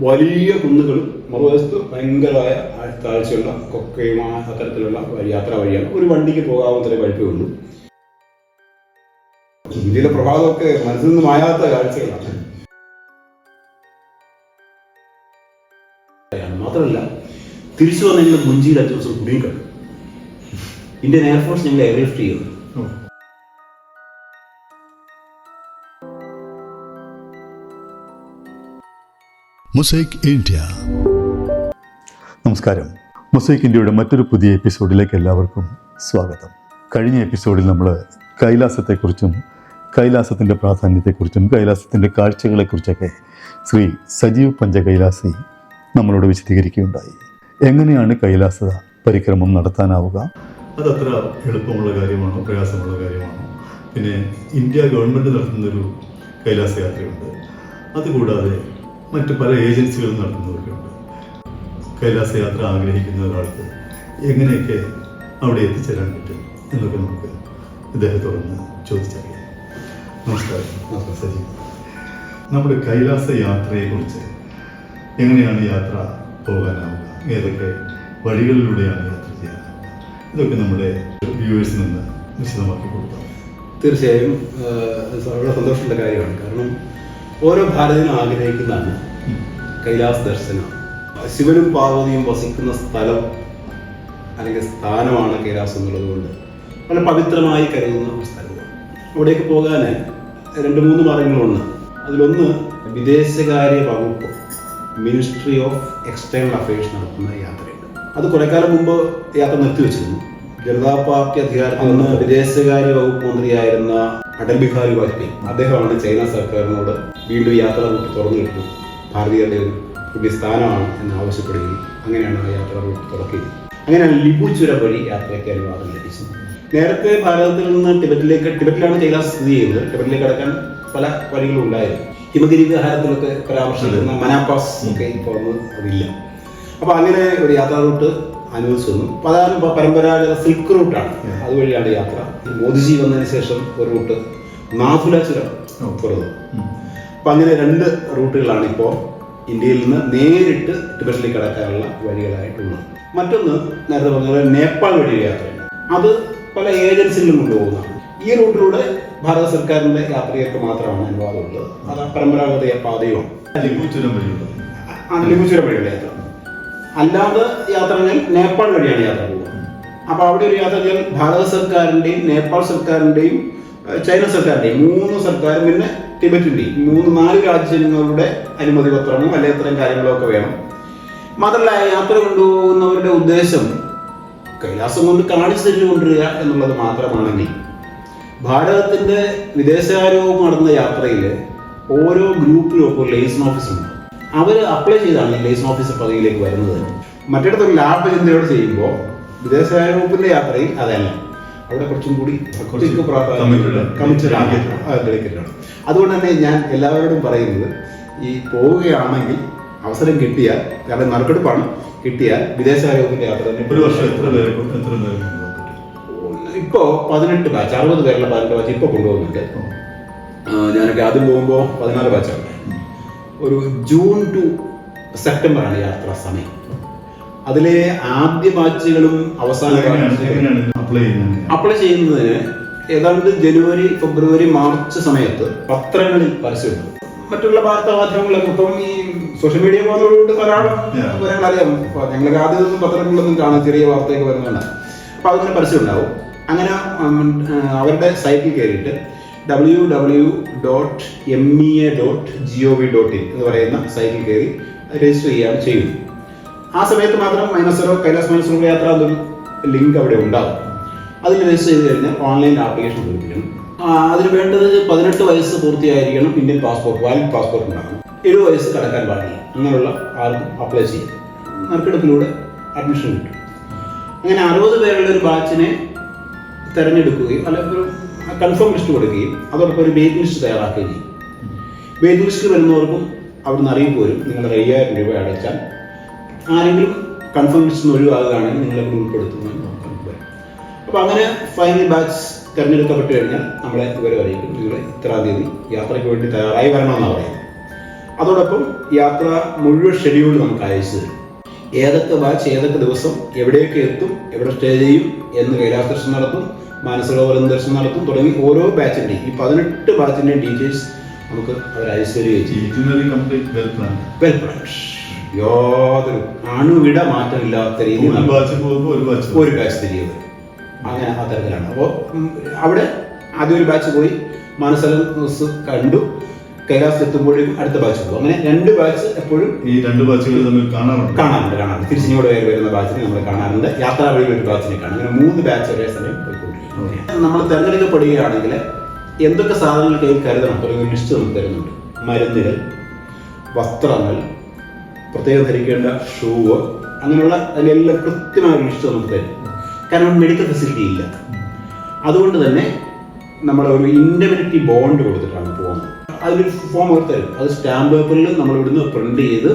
വലിയ കുന്നുകളും മറുവശത്ത് ഭയങ്കരമായ താഴ്ചയുള്ള കൊക്കയുമായ അത്തരത്തിലുള്ള യാത്രാ വഴിയാണ്. ഒരു വണ്ടിക്ക് പോകാവുന്നതേ വഴിപ്പേ ഉള്ളൂ. ഇന്ത്യയിലെ പ്രഭാതമൊക്കെ മനസ്സിൽ നിന്ന് മായാത്ത കാഴ്ചകളാണ്. മാത്രമല്ല തിരിച്ചു വന്ന ഞങ്ങൾ മുഞ്ചിയിൽ 5 ദിവസം കുടുങ്ങിക്കിടക്കും. ഇന്ത്യൻ എയർഫോഴ്സ് ഞങ്ങൾ എയർലിഫ്റ്റ് ചെയ്യുന്നു. Mosaic India. നമസ്കാരം. മൊസൈക്ക് ഇന്ത്യയുടെ മറ്റൊരു പുതിയ എപ്പിസോഡിലേക്ക് എല്ലാവർക്കും സ്വാഗതം. കഴിഞ്ഞ എപ്പിസോഡിൽ നമ്മൾ കൈലാസത്തെക്കുറിച്ചും കൈലാസത്തിൻ്റെ പ്രാധാന്യത്തെക്കുറിച്ചും കൈലാസത്തിൻ്റെ കാഴ്ചകളെക്കുറിച്ചൊക്കെ ശ്രീ സജീവ് പഞ്ചകൈലാസി നമ്മളോട് വിശദീകരിക്കുകയുണ്ടായി. എങ്ങനെയാണ് കൈലാസ പരിക്രമം നടത്താനാവുക? അതത്ര എളുപ്പമുള്ള കാര്യമാണോ, പ്രയാസമുള്ള കാര്യമാണോ? പിന്നെ ഇന്ത്യ ഗവൺമെൻറ് നടത്തുന്നൊരു കൈലാസ യാത്രയുണ്ട്. അതുകൂടാതെ മറ്റ് പല ഏജൻസികളും നടത്തുന്നവരുണ്ട്. കൈലാസ യാത്ര ആഗ്രഹിക്കുന്ന ഒരാൾക്ക് എങ്ങനെയൊക്കെ അവിടെ എത്തിച്ചേരാൻ പറ്റും എന്നൊക്കെ നമുക്ക് ഇദ്ദേഹത്തോടൊന്ന് ചോദിച്ചറിയാം. നമസ്കാരം. സജീവ്, നമ്മുടെ കൈലാസ യാത്രയെക്കുറിച്ച് എങ്ങനെയാണ് യാത്ര പോകാനാവുക, ഏതൊക്കെ വഴികളിലൂടെയാണ് യാത്ര ചെയ്യാനാവുക, ഇതൊക്കെ നമ്മുടെ വ്യൂവേഴ്സിൽ നിന്ന് വിശദമാക്കി കൊടുക്കാം. തീർച്ചയായും വളരെ സന്തോഷമുള്ള കാര്യമാണ്. കാരണം ഓരോ ഭാരതീയനും ആഗ്രഹിക്കുന്നതാണ് കൈലാസ് ദർശനം. ശിവനും പാർവതിയും വസിക്കുന്ന സ്ഥലം അല്ലെങ്കിൽ സ്ഥാനമാണ് കൈലാസം എന്നുള്ളത് കൊണ്ട് വളരെ പവിത്രമായി കരുതുന്ന ഒരു സ്ഥലമാണ്. അവിടേക്ക് പോകാൻ 2-3 മാർഗങ്ങളുണ്ട്. അതിലൊന്ന് വിദേശകാര്യ വകുപ്പ്, മിനിസ്ട്രി ഓഫ് എക്സ്റ്റേണൽ അഫയേഴ്സ് നടത്തുന്ന യാത്രയുണ്ട്. അത് കുറെ കാലം മുമ്പ് യാത്ര നിർത്തിവെച്ചിരുന്നു. ജനതാ പാർട്ടി അധികാരത്തിൽ നിന്ന് വിദേശകാര്യ വകുപ്പ് മന്ത്രിയായിരുന്ന അടൽ ബിഹാരി വാജ്പേയി അദ്ദേഹമാണ് ചൈന സർക്കാരിനോട് വീണ്ടും യാത്ര റൂട്ട് തുറന്നു കിട്ടും, ഭാരതീയരുടെ ഒരു പുതിയ സ്ഥാനമാണ് എന്ന് ആവശ്യപ്പെടുകയും അങ്ങനെയാണ് ആ യാത്രാ റൂട്ട് തുറക്കുകയും അങ്ങനെയാണ് ലിപു ചുരം വഴി യാത്രയ്ക്ക് അനുവാദം ലഭിച്ചത്. നേരത്തെ ഭാരതത്തിൽ നിന്ന് ടിബറ്റിലാണ് കൈലാസ് സ്ഥിതി ചെയ്യുന്നത്. ടിബറ്റിലേക്ക് കടക്കാൻ പല വഴികളുണ്ടായിരുന്നു. ഹിമഗിരി വിഹാരത്തിലൊക്കെ പരാമർശിക്കുന്ന മനാപാസ് ഒക്കെ ഇപ്പോൾ അതില്ല. അപ്പോൾ അങ്ങനെ ഒരു യാത്രാ റൂട്ട് അനുവദിച്ചു വന്നു. പരമ്പരാഗത സിൽക്ക് റൂട്ടാണ്, അതുവഴിയാണ് യാത്ര. മോദിജി വന്നതിന് ശേഷം ഒരു റൂട്ട് നാഥുല ചുരം തുറന്നു. അപ്പം അങ്ങനെ 2 റൂട്ടുകളാണ് ഇപ്പോൾ ഇന്ത്യയിൽ നിന്ന് നേരിട്ട് ടിബറ്റിലേക്ക് കടക്കാനുള്ള വഴികളായിട്ടുള്ളത്. മറ്റൊന്ന് നേരത്തെ പറഞ്ഞ നേപ്പാൾ വഴി യാത്രയുണ്ട്. അത് പല ഏജൻസികളിലും കൊണ്ടുപോകുന്നതാണ്. ഈ റൂട്ടിലൂടെ ഭാരത സർക്കാരിൻ്റെ യാത്രികർക്ക് മാത്രമാണ് അനുവാദമുള്ളത്. അത് പരമ്പരാഗത പാതയുമാണ്. ലിപു ചുരം വഴിയുള്ള യാത്ര. അല്ലാതെ യാത്രകൾ നേപ്പാൾ വഴിയാണ് യാത്ര പോകുന്നത്. അപ്പോൾ അവിടെ ഒരു യാത്ര ചെയ്താൽ ഭാരത സർക്കാരിൻ്റെയും നേപ്പാൾ സർക്കാരിൻ്റെയും ചൈന സർക്കാരിൻ്റെയും 3 സർക്കാരും പിന്നെ ടിബറ്റിൻ്റെയും 3-4 രാജ്യങ്ങളുടെ അനുമതി പത്രമോ അല്ലെങ്കിൽ ഇത്തരം കാര്യങ്ങളൊക്കെ വേണം. മാത്രമല്ല യാത്ര കൊണ്ടുപോകുന്നവരുടെ ഉദ്ദേശം കൈലാസം കൊണ്ട് കാണിച്ചു തരിക കൊണ്ടുവരിക എന്നുള്ളത് മാത്രമാണെങ്കിൽ ഭാരതത്തിൻ്റെ വിദേശകാര്യ വകുപ്പ് നടന്ന യാത്രയിൽ ഓരോ ഗ്രൂപ്പിലും ഇപ്പോൾ ലൈസൺ ഓഫീസുണ്ട്. അവർ അപ്ലൈ ചെയ്താണ് ഈ ലൈസൺ ഓഫീസർ പദവിയിലേക്ക് വരുന്നത്. മറ്റിടത്തൊരു ലാഭ ചിന്തയോട് ചെയ്യുമ്പോൾ വിദേശകാര്യ വകുപ്പിൻ്റെ യാത്രയിൽ അതല്ല, അവിടെ കുറച്ചും കൂടി കമ്മിറ്റഡാണ്. അതുകൊണ്ട് തന്നെ ഞാൻ എല്ലാവരോടും പറയുന്നത്, ഈ പോവുകയാണെങ്കിൽ അവസരം കിട്ടിയാൽ, കാരണം നറുക്കെടുപ്പാണ്, കിട്ടിയാൽ വിദേശകാര്യ വകുപ്പിൻ്റെ യാത്ര തന്നെ. ഒരു വർഷം എത്ര പേര് ഇപ്പോൾ 18 ബാച്ച്, 60 പേരുള്ള 18 ബാച്ച് ഇപ്പോൾ കൊണ്ടുപോകുന്നുണ്ട്. ഞാനൊക്കെ ആദ്യം പോകുമ്പോൾ 14 ബാച്ചാണ്. ഒരു ജൂൺ ടു സെപ്റ്റംബറാണ് യാത്രാ സമയം. അതിലെ ആദ്യ ബാച്ചുകളും അവസാന അപ്ലൈ ചെയ്യുന്നതിന് ഏതാണ്ട് ജനുവരി, ഫെബ്രുവരി, മാർച്ച് സമയത്ത് പത്രങ്ങളിൽ പരസ്യമുണ്ട്. മറ്റുള്ള വാർത്താ മാധ്യമങ്ങളൊക്കെ ഇപ്പം ഈ സോഷ്യൽ മീഡിയ പോകുന്നതുകൊണ്ട് ധാരാളം വിവരങ്ങൾ അറിയാം. ഞങ്ങൾക്ക് ആദ്യമൊന്നും പത്രങ്ങളിലൊന്നും കാണാൻ, ചെറിയ വാർത്തയൊക്കെ വരുന്നതാണ്. അപ്പോൾ അതിങ്ങനെ പരസ്യം ഉണ്ടാവും. അങ്ങനെ അവരുടെ സൈറ്റിൽ കയറിയിട്ട് www.mea.gov.in എന്ന് പറയുന്ന സൈറ്റിൽ കയറി രജിസ്റ്റർ ചെയ്യുകയാണ് ചെയ്യുന്നത്. ആ സമയത്ത് മാത്രം കൈലാസ് മൈനസ് യാത്ര എന്നൊരു ലിങ്ക് അവിടെ ഉണ്ടാകും. അതിൽ രജിസ്റ്റർ ചെയ്ത് കഴിഞ്ഞാൽ ഓൺലൈൻ ആപ്ലിക്കേഷൻ പൂരിപ്പിക്കണം. അതിന് വേണ്ടത് 18 വയസ്സ് പൂർത്തിയായിരിക്കണം, ഇന്ത്യൻ പാസ്പോർട്ട്, വാലിഡ് പാസ്പോർട്ട് ഉണ്ടാകണം, 7 വയസ്സ് കടക്കാൻ പാടില്ല. അങ്ങനെയുള്ള ആർക്കും അപ്ലൈ ചെയ്യും. നറുക്കെടുപ്പിലൂടെ അഡ്മിഷൻ കിട്ടും. അങ്ങനെ 60 പേരുള്ള ഒരു ബാച്ചിനെ തിരഞ്ഞെടുക്കുകയും അല്ലെങ്കിൽ ഒരു കൺഫേം ലിസ്റ്റ് കൊടുക്കുകയും അതോടൊപ്പം ഒരു വെയിറ്റ് ലിസ്റ്റ് തയ്യാറാക്കുകയും ചെയ്യും. വെയിറ്റ് ലിസ്റ്റ് വരുന്നവർക്കും അവിടുന്ന് അറിയിപ്പ് വരും, നിങ്ങൾ 5000 രൂപ അടച്ചാൽ ആരെങ്കിലും കൺഫേം ലിസ്റ്റ് ഒഴിവാകുകയാണെങ്കിൽ നിങ്ങളെ ഉൾപ്പെടുത്തുന്നതിന് നോക്കാൻ വരും. അപ്പോൾ അങ്ങനെ ഫൈനൽ ബാച്ച് തിരഞ്ഞെടുക്കപ്പെട്ട് കഴിഞ്ഞാൽ നമ്മളെ വിവരം അറിയിക്കും, നിങ്ങൾ ഇത്രാം തീയതി യാത്രയ്ക്ക് വേണ്ടി തയ്യാറായി വരണമെന്നാണ് പറയുന്നത്. അതോടൊപ്പം യാത്ര മുഴുവൻ ഷെഡ്യൂൾ നമുക്ക് അയച്ചു തരും. ഏതൊക്കെ ബാച്ച് ഏതൊക്കെ ദിവസം എവിടെയൊക്കെ എത്തും, എവിടെ സ്റ്റേ ചെയ്യും, എന്ന് കൈലാസ ദർശനം നടത്തും, മാനസരോവരം ദർശനം നടത്തും തുടങ്ങി ഓരോ ബാച്ചിൻ്റെയും ഈ 18 ബാച്ചിൻ്റെയും ഡീറ്റെയിൽസ് നമുക്ക് അവർ അയച്ചു തരികയും ചെയ്യും. വെൽ പ്ലാൻഡ്, യാതൊരു അണുവിട മാറ്റമില്ലാത്ത രീതിയിൽ ഒരു ബാച്ച് തിരികെ വരും. അങ്ങനെ ആ തരത്തിലാണ്. അപ്പോൾ അവിടെ ആദ്യം ഒരു ബാച്ച് പോയി മാനസരോവർ കണ്ടു, കൈലാസത്തിൽ എത്തുമ്പോഴേക്കും അടുത്ത ബാച്ച് പോകും. അങ്ങനെ 2 ബാച്ച് എപ്പോഴും ഈ 2 ബാച്ചുകൾ തമ്മിൽ കാണാറുണ്ട്. തിരിച്ചിങ്ങോട്ട് വരുന്ന ബാച്ചിനെ നമ്മൾ കാണാറുണ്ട്, യാത്രാ വഴി ഒരു ബാച്ചിനെ കാണും. അങ്ങനെ 3 ബാച്ച് ഒരേ സമയം പോയിക്കൊണ്ടിരിക്കും. നമ്മൾ തിരഞ്ഞെടുക്കപ്പെടുകയാണെങ്കിൽ എന്തൊക്കെ സാധനങ്ങൾ കയ്യിൽ കരുതണം തുടങ്ങിയ ലിസ്റ്റ് നമുക്ക് തരുന്നുണ്ട്. മരുന്നുകൾ, വസ്ത്രങ്ങൾ, പ്രത്യേകം ധരിക്കേണ്ട ഷൂവ്, അങ്ങനെയുള്ള അതിലെല്ലാം കൃത്യമായ ലിസ്റ്റ് നമുക്ക് തരും. കാരണം മെഡിക്കൽ ഫെസിലിറ്റി ഇല്ല. അതുകൊണ്ട് തന്നെ നമ്മൾ ഒരു ഇൻഡെമിനിറ്റി ബോണ്ട് കൊടുത്തിട്ടാണ് പോകുന്നത്. അതിലൊരു ഫോം അവർ തരും. അത് സ്റ്റാമ്പ് പേപ്പറിൽ നമ്മൾ ഇവിടുന്ന് പ്രിന്റ് ചെയ്ത്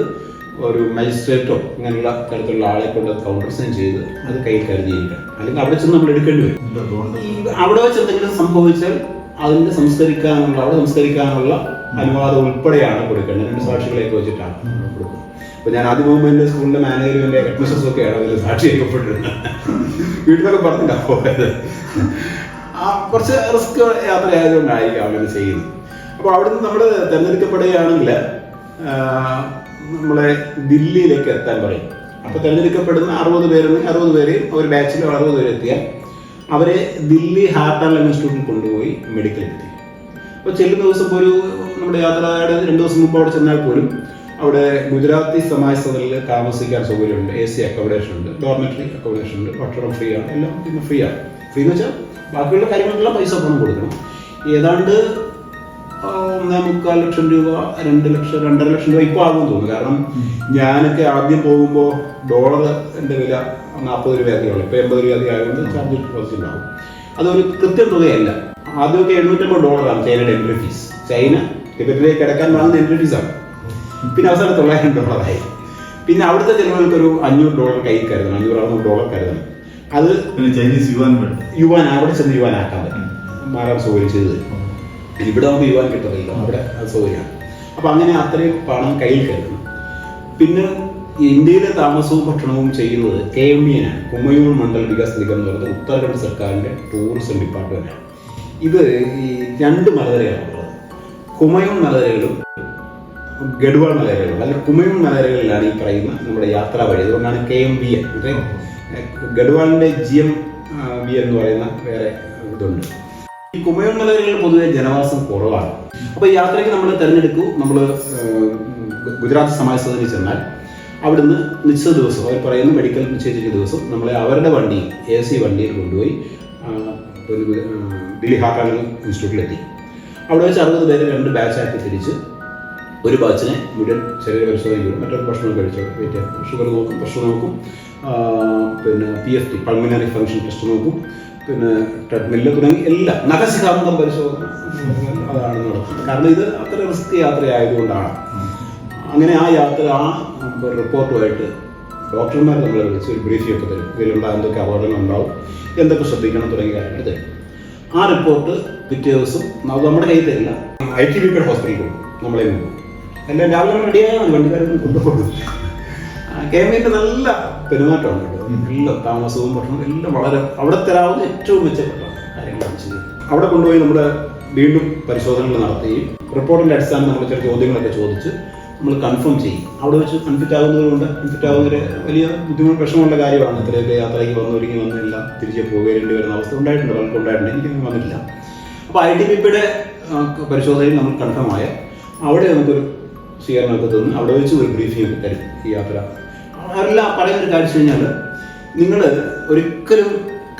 ഒരു മജിസ്ട്രേറ്റോ ഇങ്ങനെയുള്ള തരത്തിലുള്ള ആളെ കൊണ്ട് കൗണ്ടർ സൈൻ ചെയ്ത് അത് കയ്യിൽ കരുതിയിരിക്കണം. അല്ലെങ്കിൽ അവിടെ ചെന്ന് നമ്മൾ എടുക്കേണ്ടി വരും. അവിടെ വെച്ച് എന്തെങ്കിലും സംഭവിച്ചാൽ അതിൻ്റെ സംസ്കരിക്കാനുള്ള അനുവാദം ഉൾപ്പെടെയാണ് കൊടുക്കേണ്ടത്. 2 സാക്ഷികളെയൊക്കെ വെച്ചിട്ടാണ് കൊടുക്കുന്നത്. അപ്പോൾ ഞാൻ ആദ്യം പോകുമ്പോൾ എൻ്റെ സ്കൂളിൻ്റെ മാനേജരും എൻ്റെ ഹെഡ് മിസ്സസും ഒക്കെയാണ് അതിൽ സാക്ഷിയാക്കപ്പെട്ടിരുന്നത്. വീട്ടിലൊക്കെ പറഞ്ഞിട്ടാണ് പോയത്. കുറച്ച് റിസ്ക് യാത്രയായതുകൊണ്ടായിരിക്കും അങ്ങനെ ചെയ്യുന്നത്. അപ്പോൾ അവിടുന്ന് നമ്മൾ തിരഞ്ഞെടുക്കപ്പെടുകയാണെങ്കിൽ നമ്മളെ ദില്ലിയിലേക്ക് എത്താൻ പറയും. അപ്പോൾ തിരഞ്ഞെടുക്കപ്പെടുന്ന 60 പേരുണ്ടെങ്കിൽ 60 പേരെയും ഒരു ബാച്ചിൽ 60 പേര് എത്തിയാൽ അവരെ ദില്ലി ഹാർട്ട് ആൻഡ് ലങ് ഇൻസ്റ്റിറ്റ്യൂട്ടിൽ കൊണ്ടുപോയി മെഡിക്കൽ എത്തി. അപ്പോൾ ചെല്ലുന്ന ദിവസം ഒരു നമ്മുടെ യാത്രയുടെ 2 ദിവസം മുമ്പ് അവിടെ ചെന്നാൽ പോലും അവിടെ ഗുജറാത്തി സമാജ് സദനിൽ താമസിക്കാൻ സൗകര്യമുണ്ട്. AC അക്കോമഡേഷൻ ഉണ്ട്, ഡോർമെറ്ററി അക്കോമഡേഷൻ ഉണ്ട്, ഭക്ഷണം ഫ്രീ ആണ്, എല്ലാം പിന്നെ ഫ്രീ ആണ്. ഫ്രീ എന്ന് വെച്ചാൽ ബാക്കിയുള്ള കാര്യങ്ങൾക്കെല്ലാം പൈസ പണം കൊടുക്കണം. ഏതാണ്ട് 1.25 ലക്ഷം രൂപ, 2 ലക്ഷം, 2.5 ലക്ഷം രൂപ ഇപ്പോൾ ആകുമെന്ന് തോന്നുന്നു. കാരണം ഞാനൊക്കെ ആദ്യം പോകുമ്പോൾ ഡോളറിൻ്റെ വില 40 രൂപയൊക്കെ ഉള്ളു. ഇപ്പോൾ 80 രൂപയൊക്കെ ആയതുകൊണ്ട് ചാർജ് കുറച്ചുണ്ടാവും. അതൊരു കൃത്യം തുകയല്ല. ആദ്യമൊക്കെ $750 ചൈനയുടെ എൻട്രി ഫീസ്. ചൈന ടിബറ്റിലേക്ക് കിടക്കാൻ വാങ്ങുന്ന എൻട്രി ഫീസാണ്. പിന്നെ അവസാനം $900 പിന്നെ അവിടുത്തെ ജനങ്ങൾക്കൊരു $500 കയ്യിൽ കരുതണം, $500-600 കരുതണം. അത് ചൈനീസ് യുവാൻ അവിടെ ചെന്ന് യുവാൻ ആക്കാൻ പറ്റും, മാറാൻ സൗകര്യം ചെയ്ത് തരും. ഇവിടെ നമുക്ക് യുവാൻ കിട്ടത്തില്ല, അവിടെ അത് സൗകര്യമാണ്. അപ്പം അങ്ങനെ അത്രയും പണം കയ്യിൽ കരുതണം. പിന്നെ ഇന്ത്യയിലെ താമസവും ഭക്ഷണവും ചെയ്യുന്നത് KMDN ആണ്, കുമയൂൺ മണ്ഡൽ വികാസ് നിഗം എന്ന് പറയുന്നത് ഉത്തരാഖണ്ഡ് സർക്കാരിൻ്റെ ടൂറിസം ഡിപ്പാർട്ട്മെൻറ്റാണ്. ഇത് ഈ 2 മലനിരകളാണുള്ളത്. കുമയൂൺ മലനിരകളും ഗഡ്വാൾ മലനിരകളും. അല്ലെങ്കിൽ കുമയൂൺ മലനിരകളിലാണ് ഈ പറയുന്ന നമ്മുടെ യാത്രാ വഴി. അതുകൊണ്ടാണ് KMBN. ഗഡ്വാളിൻ്റെ GMB എന്ന് പറയുന്ന വേറെ ഇതുണ്ട്. ഈ കുമയൂൺ മലനിരകളിൽ പൊതുവെ ജനവാസം കുറവാണ്. അപ്പോൾ ഈ യാത്രയ്ക്ക് നമ്മൾ തിരഞ്ഞെടുക്കൂ. നമ്മൾ ഗുജറാത്ത് സമാജ് സദനിൽ ചെന്നാൽ അവിടുന്ന് നിശ്ചിത ദിവസം അവർ പറയുന്ന മെഡിക്കൽ നിശ്ചയിച്ച ദിവസം നമ്മളെ അവരുടെ വണ്ടിയിൽ AC വണ്ടിയിൽ കൊണ്ടുപോയി ദില്ലി ഹാർട്ട് ആൻഡ് ലങ് ഇൻസ്റ്റിറ്റ്യൂട്ടിലെത്തി. അവിടെ വെച്ച് 60 പേര് 2 ബാച്ചാക്കി തിരിച്ച് ഒരു ബാച്ചിനെ മുഴുവൻ ശരീര പരിശോധനയ്ക്കും മറ്റൊരു ഭക്ഷണം കഴിച്ചോ ഷുഗർ നോക്കും, പ്രഷർ നോക്കും, പിന്നെ PFT പൾമിനറി ഫംഗ്ഷൻ ടെസ്റ്റ് നോക്കും, പിന്നെ ട്രെഡ്മില്ല് തുടങ്ങി എല്ലാം നഖശിഖാന്തം പരിശോധന അതാണ് നടത്തുന്നത്. കാരണം ഇത് അത്ര റിസ്ക് യാത്രയായതുകൊണ്ടാണ്. അങ്ങനെ ആ യാത്ര ആ റിപ്പോർട്ടുമായിട്ട് ഡോക്ടർമാർ നമ്മളെ വിളിച്ച് ഒരു ബ്രീഫിംഗ് ഒക്കെ തരും. ഇതിലുണ്ടാകും എന്തൊക്കെ അപകടങ്ങൾ ഉണ്ടാവും, എന്തൊക്കെ ശ്രദ്ധിക്കണം തുടങ്ങിയ കാര്യങ്ങൾ തരും. ആ റിപ്പോർട്ട് പിറ്റേ ദിവസം നമ്മുടെ കയ്യിൽ തരില്ല, ITBP ഹോസ്പിറ്റലിൽ പോകും, നമ്മളെ പോകും. എല്ലാം രാവിലെ റെഡിയായാൽ മതി, വണ്ടിക്കാരൊന്നും കൊണ്ടുപോകും. KMBൻ്റെ നല്ല പെരുമാറ്റമാണ് കേട്ടോ. എല്ലാം താമസവും ഭക്ഷണവും എല്ലാം വളരെ അവിടെ തരാവുന്ന ഏറ്റവും മെച്ചപ്പെട്ട കാര്യങ്ങളാണ് ചെയ്യുന്നത്. അവിടെ കൊണ്ടുപോയി നമ്മുടെ വീണ്ടും പരിശോധനകൾ നടത്തുകയും റിപ്പോർട്ടിൻ്റെ അടിസ്ഥാനത്തിൽ നമ്മൾ ചില ചോദ്യങ്ങളൊക്കെ ചോദിച്ച് നമ്മൾ കൺഫേം ചെയ്യും. അവിടെ വെച്ച് അൺഫിറ്റ് ആകുന്നതുകൊണ്ട് അൺഫിറ്റ് ആകുന്നൊരു വലിയ ബുദ്ധിമുട്ട് വിഷമമുള്ള കാര്യമാണ്. ഇത്രയൊക്കെ യാത്രയ്ക്ക് വന്നൊരുങ്ങി വന്നെല്ലാം തിരിച്ച് പോകേണ്ടി വരുന്ന അവസ്ഥ ഉണ്ടായിട്ടുണ്ട്, പലർക്കും ഉണ്ടായിട്ടുണ്ട്. എനിക്കൊന്നും വന്നിട്ടില്ല. അപ്പോൾ ITBPയുടെ പരിശോധനയിൽ നമ്മൾ കൺഫേം ആയ അവിടെ നമുക്കൊരു സ്വീകരണമൊക്കെ തന്നു. അവിടെ വെച്ച് ഒരു ബ്രീഫിംഗ് ഒക്കെ തരും ഈ യാത്ര. അവരെല്ലാം പറയുന്നൊരു കാര്യം വെച്ച് കഴിഞ്ഞാൽ നിങ്ങൾ ഒരിക്കലും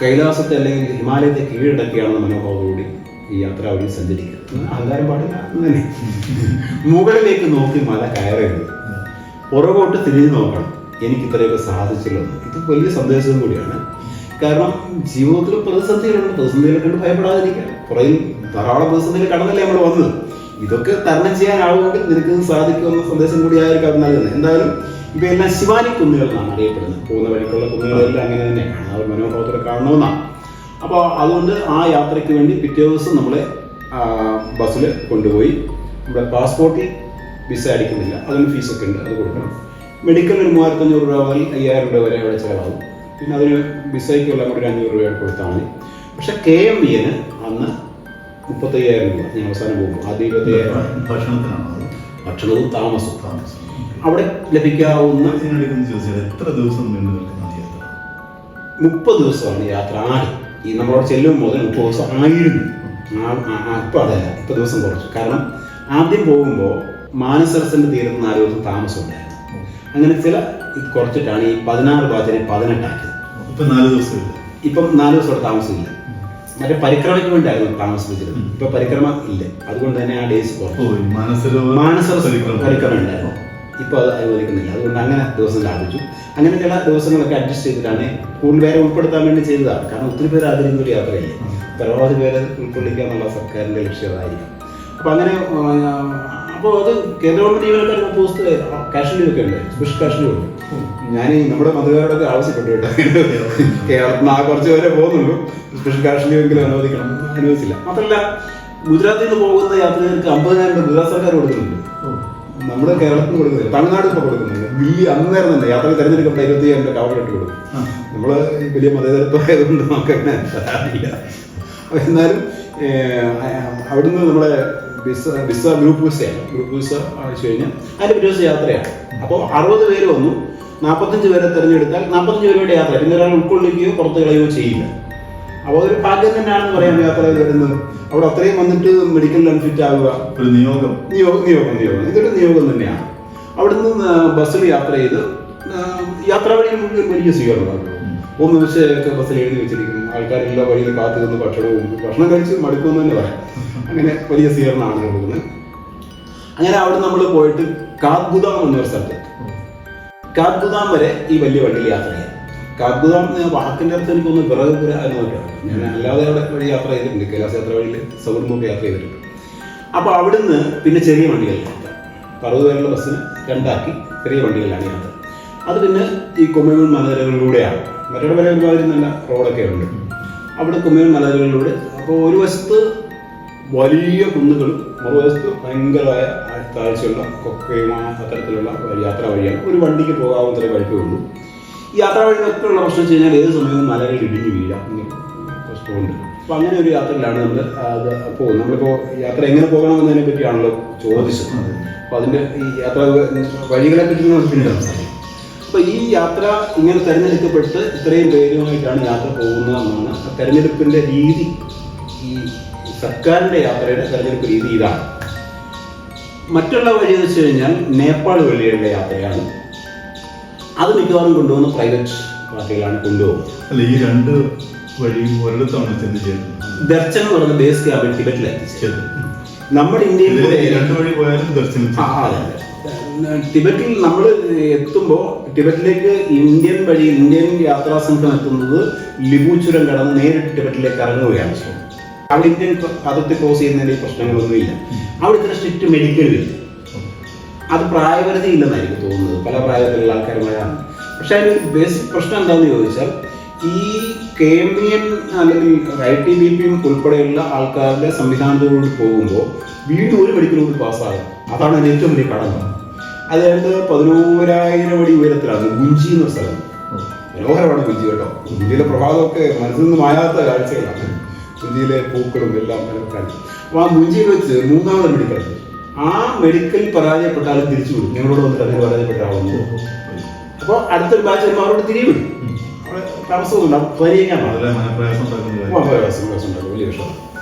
കൈലാസത്തെ അല്ലെങ്കിൽ ഹിമാലയത്തെ കീഴടക്കുകയാണെന്ന മനോഭാവത്തോടുകൂടി ഈ യാത്ര വഴി സഞ്ചരിക്കുക. അഹങ്കാരം പാടില്ല എന്ന് തന്നെ. മുകളിലേക്ക് നോക്കി മല കയറരുത്, പുറകോട്ട് തിരിഞ്ഞു നോക്കണം, എനിക്ക് ഇത്രയൊക്കെ സാധിച്ചല്ലോ. ഇത് വലിയ സന്ദേശവും കൂടിയാണ്. കാരണം ജീവിതത്തിൽ പ്രതിസന്ധികളുണ്ട്, പ്രതിസന്ധികളെ കണ്ട് ഭയപ്പെടാതിരിക്കുക. പുറകിൽ ധാരാളം പ്രതിസന്ധികൾ കടന്നല്ലേ നമ്മൾ വന്നത്. ഇതൊക്കെ തരണം ചെയ്യാനാവുമെങ്കിൽ നിനക്ക് സാധിക്കുമെന്ന സന്ദേശം കൂടി ആയിരിക്കും അത് നൽകുന്നത്. എന്തായാലും ഇവയെല്ലാം ശിവാനി കുന്നുകൾ എന്നാണ് അറിയപ്പെടുന്നത്. പോകുന്ന വഴിക്കുള്ള കുന്നുകളെല്ലാം അങ്ങനെ തന്നെയാണ്, ആ ഒരു മനോഭാവത്തോടെ കാണണമെന്നാണ്. അപ്പോൾ അതുകൊണ്ട് ആ യാത്രയ്ക്ക് വേണ്ടി പിറ്റേ ദിവസം നമ്മളെ ബസ്സിൽ കൊണ്ടുപോയി നമ്മുടെ പാസ്പോർട്ടിൽ വിസ അടിക്കുന്നില്ല, അതിന് ഫീസൊക്കെ ഉണ്ട്, അത് കൊടുക്കണം. മെഡിക്കൽ ഒരു 3500 രൂപ മുതൽ 5000 രൂപ വരെ അവിടെ ചിലവാകും. പിന്നെ അതിന് വിസയ്ക്കുള്ള ഒരു 500 രൂപ കൊടുത്താൽ മതി. പക്ഷെ KMVന് അന്ന് 35,000 രൂപ. ഞാൻ അവസാനം പോകുമ്പോൾ ആദ്യം 25,000. ഭക്ഷണവും താമസവും അവിടെ ലഭിക്കാവുന്ന. എത്ര ദിവസം നീണ്ടു നിൽക്കുന്ന യാത്ര? 30 ദിവസമാണ് യാത്ര. ആകെ ഈ നമ്മളവിടെ ചെല്ലും മുതൽ 30 ദിവസം ആയിരുന്നു. ഇപ്പം അതല്ല, ഇപ്പം ദിവസം കുറച്ചു. കാരണം ആദ്യം പോകുമ്പോൾ മാനസരസിന്റെ തീരത്ത് 4 ദിവസം താമസം ഉണ്ടായിരുന്നു. അങ്ങനെ ചില ഇത് കുറച്ചിട്ടാണ് ഈ 16 ബാച്ചിനെ 18 ആക്കിയത്. ഇപ്പം 4 ദിവസമില്ല. ഇപ്പം 4 ദിവസം അവിടെ താമസമില്ല. മറ്റേ പരിക്രമയ്ക്ക് വേണ്ടിയായിരുന്നു താമസിപ്പിച്ചത്. ഇപ്പൊ പരിക്രമ ഇല്ല, അതുകൊണ്ട് തന്നെ ആ ഡേയ്സ് കുറച്ചു. മാനസരസ് പരിക്രമ ഉണ്ടായിരുന്നു, ഇപ്പൊ അത് അനുവദിക്കുന്നില്ല. അതുകൊണ്ട് അങ്ങനെ ദിവസം ലാഭിച്ചു. അങ്ങനെ ചില ദിവസങ്ങളൊക്കെ അഡ്ജസ്റ്റ് ചെയ്തിട്ടാണ് കൂടുതൽ പേരെ ഉൾപ്പെടുത്താൻ വേണ്ടി ചെയ്തതാണ്. കാരണം ഒത്തിരി പേര് ആഗ്രഹിക്കുന്ന ഒരു യാത്രയില്ലേ, പരമാവധി പേരെ ഉൾക്കൊള്ളിക്കുക എന്നുള്ള സർക്കാരിന്റെ ലക്ഷ്യമായിരിക്കും. അപ്പൊ അങ്ങനെ അപ്പോൾ അത് കേന്ദ്ര ഗവൺമെന്റ് ജീവനക്കാർക്ക് പോസ്റ്റ് കാഷ് ലീവ് ഒക്കെ ഉണ്ട്, സ്പെഷ്യൽ കാഷ് ലീവ് ഉണ്ട്. ഞാൻ നമ്മുടെ മതകാരോടൊക്കെ ആവശ്യപ്പെട്ടു കേട്ടോ, കേരളത്തിൽ കുറച്ച് പേരെ പോകുന്നുള്ളൂ, സ്പെഷ്യൽ കാഷ് ലീവ് എങ്കിലും അനുവദിക്കണം. അനുവദിച്ചില്ല. മാത്രമല്ല ഗുജറാത്തിൽ നിന്ന് പോകുന്ന യാത്രികർക്ക് 50,000 രൂപ ഗുജറാത്ത് സർക്കാർ കൊടുക്കുന്നുണ്ട്. നമ്മുടെ കേരളത്തിൽ നിന്ന് കൊടുക്കുന്നില്ല, തമിഴ്നാട് ഇപ്പോൾ കൊടുക്കുന്നുണ്ട്. അന്നേരം തന്നെ യാത്ര തിരഞ്ഞെടുക്കുമ്പോൾ 25,000 രൂപ കവർ ഇട്ട് കൊടുക്കും. നമ്മൾ വലിയ മതേതരത്വമായതുകൊണ്ട് നമുക്ക് അങ്ങനെ തരാറില്ല. എന്നാലും അവിടുന്ന് നമ്മളെ വിസ ഗ്രൂപ്പ് വിസയാണ്. ഗ്രൂപ്പ് വിസ അയച്ചു കഴിഞ്ഞാൽ അതിൻ്റെ പിറ്റേ ദിവസം യാത്രയാണ്. അപ്പോൾ 60 പേര് വന്നു, 45 പേരെ തിരഞ്ഞെടുത്താൽ 45 പേരുടെ യാത്ര. പിന്നെ ഒരാൾ ഉൾക്കൊള്ളിക്കുകയോ പുറത്ത് കളയുകയോ ചെയ്യില്ല. അപ്പോൾ അതൊരു ഭാഗ്യം തന്നെയാണെന്ന് പറയാം യാത്ര വരുന്നത്. അവിടെ അത്രയും വന്നിട്ട് മെഡിക്കൽ അൺഫിറ്റ് ആവുക ഒരു നിയോഗം. ഇതൊരു നിയോഗം തന്നെയാണ്. അവിടുന്ന് ബസ്സിൽ യാത്ര ചെയ്ത് യാത്രാ വഴിയിൽ മുഴുവൻ വലിയ സ്വീകരണമാണ്. 1 ദിവസമൊക്കെ ബസ്സിൽ എഴുതി വെച്ചിരിക്കും. ആൾക്കാരെല്ലാം വഴിയിൽ കാത്തു നിന്ന് ഭക്ഷണം കഴിച്ച് മടുക്കുമെന്ന് തന്നെ പറയാം. അങ്ങനെ വലിയ സ്വീകരണമാണ് കൊടുക്കുന്നത്. അങ്ങനെ അവിടെ നമ്മൾ പോയിട്ട് കാത്ഗുദാം എന്നൊരു സ്ഥലത്ത്, കാത്ഗുദാം വരെ ഈ വലിയ വണ്ടിയിൽ യാത്ര ചെയ്യാം. കാത്ഗുദാം വാക്കിൻ്റെ അടുത്ത് എനിക്കൊന്ന് വിറകുപുര എന്നൊക്കെയാണ്. ഞാൻ അല്ലാതെ അവിടെ വഴി യാത്ര ചെയ്തിട്ടുണ്ട്, കൈലാസ യാത്ര വഴിയിൽ സൗകര്യമൊക്കെ യാത്ര ചെയ്തിട്ടുണ്ട്. അപ്പോൾ അവിടുന്ന് പിന്നെ ചെറിയ വണ്ടികളിലാണ് യാത്ര. 60 പേരുള്ള ബസ്സിന് 2 ആക്കി ചെറിയ വണ്ടികളിലാണ് യാത്ര. അത് പിന്നെ ഈ കൊമ്മയൂൺ മലനിരകളിലൂടെയാണ്. മറ്റൊരു വരെ ഒരുമാതിരി നല്ല റോഡൊക്കെ ഉണ്ട്. അവിടെ കൊമ്മയൂൺ മലനിരകളിലൂടെ. അപ്പോൾ ഒരു വശത്ത് വലിയ കുന്നുകളും മറുവശത്ത് ഭയങ്കരമായ താഴ്ചയുള്ള കൊക്കയും അത്തരത്തിലുള്ള യാത്രാ വഴിയാണ്. ഒരു വണ്ടിക്ക് പോകാവുന്ന വഴിക്കേ ഉള്ളൂ. ഈ യാത്രാ വഴിയൊക്കെ ഉള്ള പ്രശ്നം വെച്ച് കഴിഞ്ഞാൽ ഏത് സമയവും മലകൾ ഇടിഞ്ഞു വീഴാം പ്രശ്നമുണ്ട്. അപ്പോൾ അങ്ങനെ ഒരു യാത്രയിലാണ് നമ്മൾ അത് പോകുന്നത്. നമ്മളിപ്പോൾ യാത്ര എങ്ങനെ പോകണമെന്നതിനെ പറ്റിയാണല്ലോ ചോദിച്ചത്. അപ്പോൾ അതിൻ്റെ ഈ യാത്രാ വഴികളെ പറ്റി പിന്നെ സംസാരിക്കും. അപ്പോൾ ഈ യാത്ര ഇങ്ങനെ തിരഞ്ഞെടുക്കപ്പെട്ട് ഇത്രയും പേരുമായിട്ടാണ് യാത്ര പോകുന്നതെന്നാണ് തിരഞ്ഞെടുപ്പിൻ്റെ രീതി. ഈ സർക്കാരിൻ്റെ യാത്രയുടെ തിരഞ്ഞെടുപ്പ് രീതി ഇതാണ്. മറ്റുള്ള വഴി എന്ന് വെച്ച് കഴിഞ്ഞാൽ നേപ്പാൾ വഴിയുള്ള യാത്രയാണ്. അത് മിക്കവാറും കൊണ്ടുപോകുന്ന പ്രൈവറ്റ് പാർട്ടികളാണ് കൊണ്ടുപോകുന്നത്. അല്ല, ഈ 2 വഴിയും ഒരിടത്താണ് ചെന്ന് ചേരുന്നത്. ദർശനം എന്ന് പറയുന്ന ബേസ് ക്യാമ്പിൽ ടിബറ്റിലെത്തിച്ചത്. നമ്മുടെ ഇന്ത്യയിൽ 2 വഴി പോയാലും ദർശനം. ടിബറ്റിൽ നമ്മൾ എത്തുമ്പോൾ ടിബറ്റിലേക്ക് ഇന്ത്യൻ യാത്രാ സംഘം എത്തുന്നത് ലിബു ചുരം കടന്ന് നേരിട്ട് ടിബറ്റിലേക്ക് ഇറങ്ങുകയാണ്. അവിടെ ഇന്ത്യൻ അതിർത്തി ക്രോസ് ചെയ്യുന്നതിന് പ്രശ്നങ്ങളൊന്നുമില്ല. അവിടെ ഇത്ര സ്ട്രിക്റ്റ് മെഡിക്കൽ ഇല്ല. അത് പ്രായപരിധി ഇല്ലെന്നായിരിക്കും തോന്നുന്നത്, പല പ്രായത്തിലുള്ള ആൾക്കാരുമായാണ്. പക്ഷെ അതിന് ബേസിക് പ്രശ്നം എന്താണെന്ന് ചോദിച്ചാൽ ഈ KMVN അല്ലെങ്കിൽ ITBP ഉൾപ്പെടെയുള്ള ആൾക്കാരുടെ സംവിധാനത്തോട് പോകുമ്പോൾ വീണ്ടും ഒരു മെഡിക്കൽ കൂടി പാസ്സാകും. അതാണ് അതിന് ഏറ്റവും വലിയ കടമ്പ. അതായത് 11,000 അടി ഉയരത്തിലാണ് ഗുഞ്ചി എന്നൊരു സ്ഥലം. മനോഹരമാണ് ഗുഞ്ചി കേട്ടോ. ഗുഞ്ചിയിലെ പ്രഭാതമൊക്കെ മനസ്സിൽ നിന്ന് മായാത്ത കാഴ്ചകളാണ്. ഗുഞ്ചിയിലെ പൂക്കളും എല്ലാം കാഴ്ച. അപ്പോൾ ആ ഗുഞ്ചിയിൽ വെച്ച് 3ാമത് മെഡിക്കൽ. ആ മെഡിക്കൽ പരാജയപ്പെട്ടാലും തിരിച്ചു വിടും. ഞങ്ങളോട് വന്നിട്ട് അതിന് പരാജയപ്പെട്ടാവുന്നു. അപ്പോൾ അടുത്തൊരു ബാച്ച് വരുമ്പോൾ അവരോട് തിരികെ വിടും. അവിടെ താമസമൊന്നുമില്ല. സൈനിക ക്യാമ്പാണ്. വലിയ വിഷയം.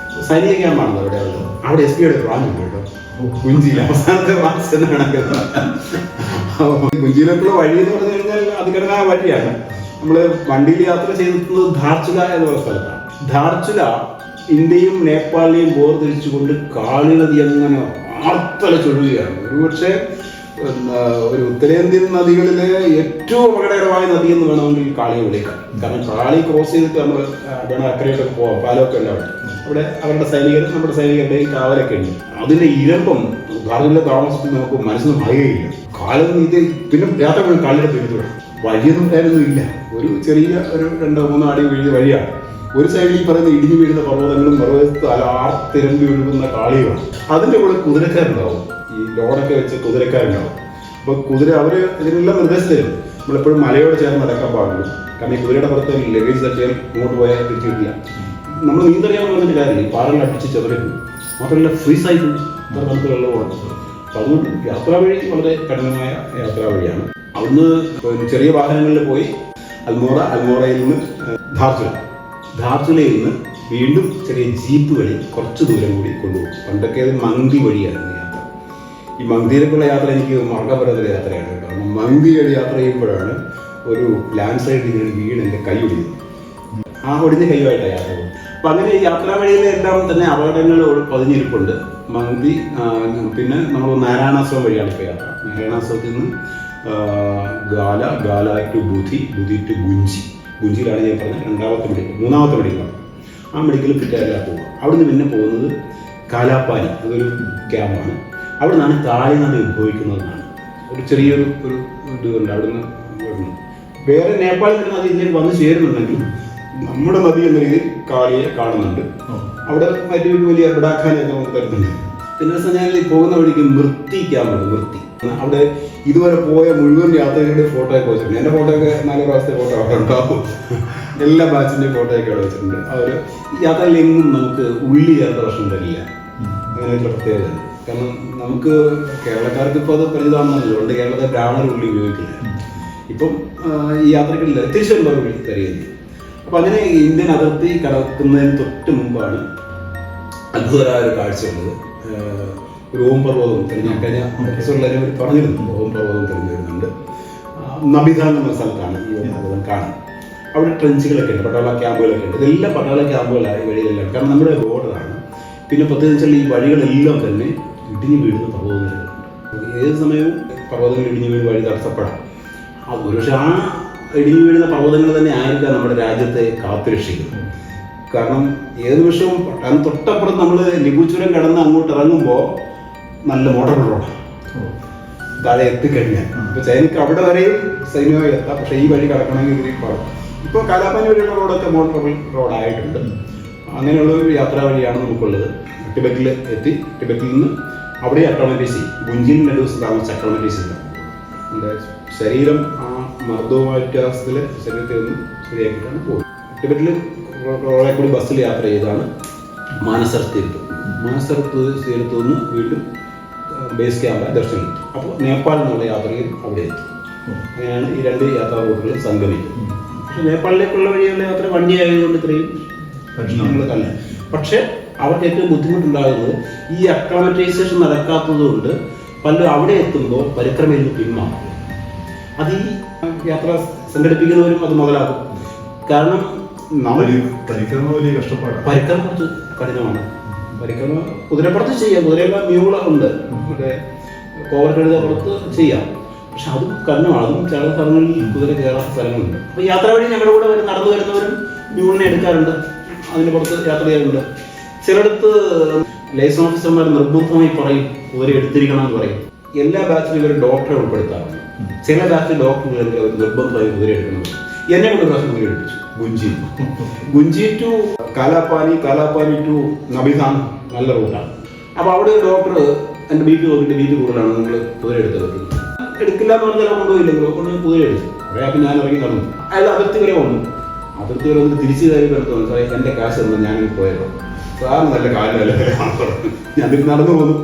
സൈനിക ക്യാമ്പാണ് അവിടെ. അവിടെ SP-യുടെ ബ്രാഞ്ച് ഉണ്ട് കേട്ടോ. ഗുഞ്ചിയിൽ അവസാനത്തെ ബ്രാഞ്ച് എന്നാണ്. ഗുഞ്ചിയിലേക്കുള്ള വഴി എന്ന് പറഞ്ഞു കഴിഞ്ഞാൽ അതികടനായ വഴിയാണ്. നമ്മൾ വണ്ടിയിൽ യാത്ര ചെയ്തിട്ടുള്ളത് ധാർച്ചുല എന്ന സ്ഥലത്താണ്. ധാർച്ചുല ഇന്ത്യയും നേപ്പാളിനെയും വേർതിരിച്ചുകൊണ്ട് കാളി നദി അങ്ങനെ ആർത്തലച്ചൊഴുകുകയാണ്. ഒരുപക്ഷെ ഒരു ഉത്തരേന്ത്യൻ നദികളിലെ ഏറ്റവും അപകടകരമായ നദി എന്ന് വേണമെങ്കിൽ കാളിയെ വിളിക്കാം. കാരണം കാളി ക്രോസ് ചെയ്തിട്ട് നമ്മൾ വേണം അക്കരയോട്ടൊക്കെ പോകാം. പാലമൊക്കെ ഉണ്ട് അവിടെ അവരുടെ സൈനികരും നമ്മുടെ സൈനികരുടെയും കാവലൊക്കെ ഉണ്ട്. അതിന്റെ ഇരമ്പം കാലിലെ താമസത്തിൽ നമുക്ക് മനസ്സിന് മായുകയില്ല. കാലം ഇത് പിന്നെ യാത്ര കാലിന്റെ പിന്നിലൂടെ വഴിയൊന്നും ഉണ്ടായിരുന്നില്ല. ഒരു ചെറിയ ഒരു 2-3 അടി വീഴുന്ന വഴിയാണ്. ഒരു സൈഡിൽ ഈ പറയുന്ന ഇടിഞ്ഞു വീഴുന്ന പർവ്വതങ്ങളും മറുവശത്ത് ആർത്തിരമ്പി ഒഴുകുന്ന കാളിയുമാണ്. അതിൻ്റെ കൂടെ കുതിരക്കാരുണ്ടാവും, ഈ ലോഡൊക്കെ വെച്ച് കുതിരക്കാരുണ്ടാവും. അപ്പോൾ കുതിര അവർ ഇതിനെല്ലാം നിർദ്ദേശം തരും, നമ്മളെപ്പോഴും മലയോട് ചേർന്ന് നടക്കാൻ പാടുള്ളൂ. കാരണം ഈ കുതിരയുടെ പുറത്ത് ലഗേജ് തട്ടിയാൽ ഇങ്ങോട്ട് പോയാൽ തിരിച്ചു കിട്ടില്ല. നമ്മൾ നീന്തറിയാമെന്ന് പറഞ്ഞിട്ട് കാര്യമില്ല, പാറകൾ അടിച്ച് ചെതറിക്കും. മാത്രമല്ല ഫ്രീസായി അത്ര നമുക്ക് വെള്ളമാണ്. അപ്പോൾ അതുകൊണ്ട് യാത്രാ വഴി വളരെ കഠിനമായ യാത്രാ വഴിയാണ്. അവിടുന്ന് ചെറിയ വാഹനങ്ങളിൽ പോയി അൽമോറയിൽ നിന്ന് ധാർച്ചുലയിൽ നിന്ന് വീണ്ടും ചെറിയ ജീപ്പ് വഴി കുറച്ച് ദൂരം കൂടി കൊണ്ടുപോകും. പണ്ടൊക്കെ അത് മങ്തി വഴിയായിരുന്നു യാത്ര. ഈ മങ്തിയിലേക്കുള്ള യാത്ര എനിക്ക് മറക്കാൻ പറ്റാത്തൊരു യാത്രയാണ്. കാരണം മങ്തി വഴി യാത്ര ചെയ്യുമ്പോഴാണ് ഒരു ലാൻഡ് സ്ലൈഡിൽ ഇങ്ങനെ വീണ് എൻ്റെ കൈ ഒടിഞ്ഞു. ആ ഒടിഞ്ഞ കൈയുമായിട്ടാണ് യാത്ര പോകുന്നത്. അപ്പം അങ്ങനെ യാത്രാ വഴിയിലെല്ലാം തന്നെ അപകടങ്ങൾ പതിഞ്ഞിരിപ്പുണ്ട്. മങ്തി, പിന്നെ നമ്മൾ നാരായണാശ്രമം വഴിയാണ് ഇപ്പോൾ യാത്ര. നാരായണാശ്രമത്തിൽ നിന്ന് ഗാല ടു ബുധി ടു ഗുഞ്ചിയിലാണ് ഞാൻ പറഞ്ഞത് മൂന്നാമത്തെ മെഡിക്കലാണ്. ആ മെഡിക്കൽ ഫിറ്റായിട്ടാണ് പോകുക. അവിടുന്ന് പിന്നെ പോകുന്നത് കാലാപ്പാനി, അതൊരു ക്യാമ്പാണ്. അവിടെ നിന്നാണ് കാളിനദി ഉത്ഭവിക്കുന്നതെന്നാണ് ഒരു ചെറിയൊരു ഇതുണ്ട്. അവിടുന്ന് വേറെ നേപ്പാളിൽ നിന്ന് നദി ഇതിലേക്ക് വന്ന് ചേരുന്നുണ്ടെങ്കിൽ നമ്മുടെ നദി എന്ന രീതിയിൽ കാളിയെ കാണുന്നുണ്ട്. അവിടെ മറ്റു വലിയ ബഡാഖാനൊക്കെ നമുക്ക് തരുന്നുണ്ട്. പിന്നെ ഞാൻ പോകുന്ന വഴിക്ക് മൃത്തി ക്യാമ്പുണ്ട്. മൃത്തി അവിടെ ഇതുവരെ പോയ മുഴുവൻ യാത്രകളുടെ ഫോട്ടോ ഒക്കെ വെച്ചിട്ടുണ്ട്. എൻ്റെ ഫോട്ടോ ഒക്കെ 4 പ്രാവശ്യത്തെ ഫോട്ടോ അവിടെ ഉണ്ടാവും. എല്ലാ ബാച്ചിൻ്റെയും ഫോട്ടോ ഒക്കെ അവിടെ വെച്ചിട്ടുണ്ട്. അവർ യാത്രയിലെങ്ങും നമുക്ക് ഉള്ളി ചേർത്ത ഭക്ഷണം തരില്ല. അങ്ങനെയൊക്കെ പ്രത്യേകത. കാരണം നമുക്ക് കേരളക്കാർക്ക് ഇപ്പോൾ അത് പരിചിതമാണെന്നല്ലോ. അതുകൊണ്ട് കേരളത്തെ ബ്രാഹ്മണർ ഉള്ളി ഉപയോഗിക്കില്ല. ഇപ്പം ഈ യാത്രകളില്ല, തിരിച്ചു വരുമ്പോൾ ഉള്ളി തരികയില്ല. അപ്പം അങ്ങനെ ഇന്ത്യൻ അതിർത്തി കടക്കുന്നതിന് തൊട്ട് മുമ്പാണ് അത്ഭുതകരമായ ഒരു കാഴ്ചയുള്ളത്. ഒരു ഓം പർവ്വതം കഴിഞ്ഞ എപ്പിസോഡിൽ പറഞ്ഞിരുന്നു. ഓം പർവ്വതം തെളിഞ്ഞു വരുന്നുണ്ട്. നബിധാൻ എന്ന സ്ഥലത്താണ് ഈ ഓം പർവ്വതം കാണുന്നത്. അവിടെ ട്രെഞ്ചുകളൊക്കെ ഉണ്ട്, പട്ടാള ക്യാമ്പുകളൊക്കെ ഉണ്ട്. ഇതെല്ലാം പട്ടാള ക്യാമ്പുകളായി വഴിയിലെല്ലാം. കാരണം നമ്മുടെ ബോർഡറാണ്. പിന്നെ പ്രത്യേകിച്ചുള്ള ഈ വഴികളെല്ലാം തന്നെ ഇടിഞ്ഞു വീഴുന്ന പർവ്വതനിരകളുണ്ട്. ഏത് സമയവും പർവ്വതങ്ങൾ ഇടിഞ്ഞു വീണ് വഴി തടസ്സപ്പെടാം. ഒരുപക്ഷെ ആ ഇടിഞ്ഞു വീഴുന്ന പർവ്വതങ്ങൾ തന്നെ ആയിരിക്കാം നമ്മുടെ രാജ്യത്തെ കാത്തുരക്ഷിക്കുന്നത്. കാരണം ഏത് നിമിഷവും തൊട്ടപ്പുറത്ത് നമ്മൾ ലിബുചുരം കടന്ന് അങ്ങോട്ട് ഇറങ്ങുമ്പോൾ നല്ല മോഡൽ റോഡാണ് താഴെ എത്തിക്കഴിഞ്ഞാൽ. ഇപ്പോൾ ചൈനക്ക് അവിടെ വരെയും സൈന്യമായി എത്താം. പക്ഷേ ഈ വഴി കടക്കണമെങ്കിൽ ഇതിൽ പാടും. ഇപ്പോൾ കാലാപ്പാനി വഴിയുള്ള റോഡൊക്കെ മോഡൽ റോഡായിട്ടുണ്ട്. അങ്ങനെയുള്ള ഒരു യാത്രാ വഴിയാണ് നമുക്കുള്ളത്. ടിബറ്റിൽ എത്തി. ടിബറ്റിൽ നിന്ന് അവിടെ അക്രമറ്റീസി, ഗുഞ്ചിയിൽ 2 ദിവസം താമസിച്ച് അക്രമറ്റീസില്ല. എൻ്റെ ശരീരം ആ മർദ്ദവ്യത്യാസത്തിൽ ശരീരത്തെ ഒന്ന് ശരിയാക്കിയിട്ടാണ് പോകുന്നത്. ടിബറ്റിൽ കുറെ കൂടി ബസ്സിൽ യാത്ര ചെയ്താണ് മാനസർ തീരത്ത് നിന്ന് വീണ്ടും ബേസ് ക്യാമ്പായ ദർശനം. അപ്പോൾ നേപ്പാളിൽ നിന്നുള്ള യാത്രയിൽ അവിടെ എത്തി. അങ്ങനെയാണ് ഈ 2 യാത്രാ റൂട്ടുകളിൽ സംഗമിക്കുന്നത്. പക്ഷേ നേപ്പാളിലേക്കുള്ള വഴിയുള്ള യാത്ര വണ്ടി ആയതുകൊണ്ട് ഇത്രയും പ്രശ്നങ്ങളല്ല. പക്ഷേ അവർക്ക് ഏറ്റവും ബുദ്ധിമുട്ടുണ്ടാകുന്നത് ഈ അക്ലമറ്റൈസേഷൻ നടക്കാത്തത് കൊണ്ട് പലരും അവിടെ എത്തുമ്പോൾ പരിക്രമയിൽ നിന്ന് പിന്മാറും. അത് ഈ യാത്ര സംഘടിപ്പിക്കുന്നവരും അത് മുതലാകും. കാരണം പരിക്രമ വലിയ കഷ്ടപ്പാടാണ്. പരിക്രമ കുറച്ച് കഠിനമാണ്. പരിക്രമ കുതിരപ്പുറത്ത് ചെയ്യാം. കുതിരയെല്ലാം മ്യൂള ഉണ്ട്, മറ്റേ കോവർ കഴുതപ്പുറത്ത് ചെയ്യാം. പക്ഷെ അതും കഠിനമാണ്. അതും ചില സ്ഥലങ്ങളിൽ കുതിര കയറാത്ത സ്ഥലങ്ങളുണ്ട്. അപ്പോൾ യാത്രാ വഴി ഞങ്ങളുടെ കൂടെ നടന്നു വരുന്നവരും മ്യൂളിനെ എടുക്കാറുണ്ട്, അതിന് പുറത്ത് യാത്ര ചെയ്യാറുണ്ട്. ചിലയിടത്ത് ലൈസൻസ് ഓഫീസർമാർ നിർബന്ധമായി പറയും കുതിര എടുത്തിരിക്കണം എന്ന് പറയും. എല്ലാ ബാച്ചിലും ഇവർ ഡോക്ടറെ ഉൾപ്പെടുത്താറുണ്ട്. ചില ബാച്ചിൽ ഡോക്ടറുകളെങ്കിൽ അവർ നിർബന്ധമായി കുതിര എടുക്കണം. എന്നെ കൊണ്ട് പ്രാവശ്യം കുതിര എടുപ്പിച്ചു. ഗുഞ്ചി ടു കാലാപ്പാനി ടു നബിധാൻ നല്ല റൂട്ടാണ്. അപ്പോൾ അവിടെ ഒരു ഡോക്ടർ എൻ്റെ ബി പി നോക്കിയിട്ട് ബി പി കൂടുതലാണ്, നിങ്ങൾ കുതിര എടുത്ത് വെക്കുന്നത്. എടുക്കില്ല എന്ന് പറഞ്ഞാൽ കൊണ്ടുപോയില്ലെങ്കിലോ കൊണ്ട് കുതിര എടുത്തു. അവിടെ അപ്പം ഞാൻ ഇറങ്ങി നടന്നു. അയാൾ അതിർത്തി വരെ വന്നു. അതിർത്തി വരെ വന്നിട്ട് തിരിച്ചു കയറി എടുത്തു. സാറേ എൻ്റെ കാശ് തന്നു, ഞാനിങ്ങനെ പോയല്ലോ. സാറിന് നല്ല കാലമല്ല, ഞാൻ നടന്നു പോന്നു.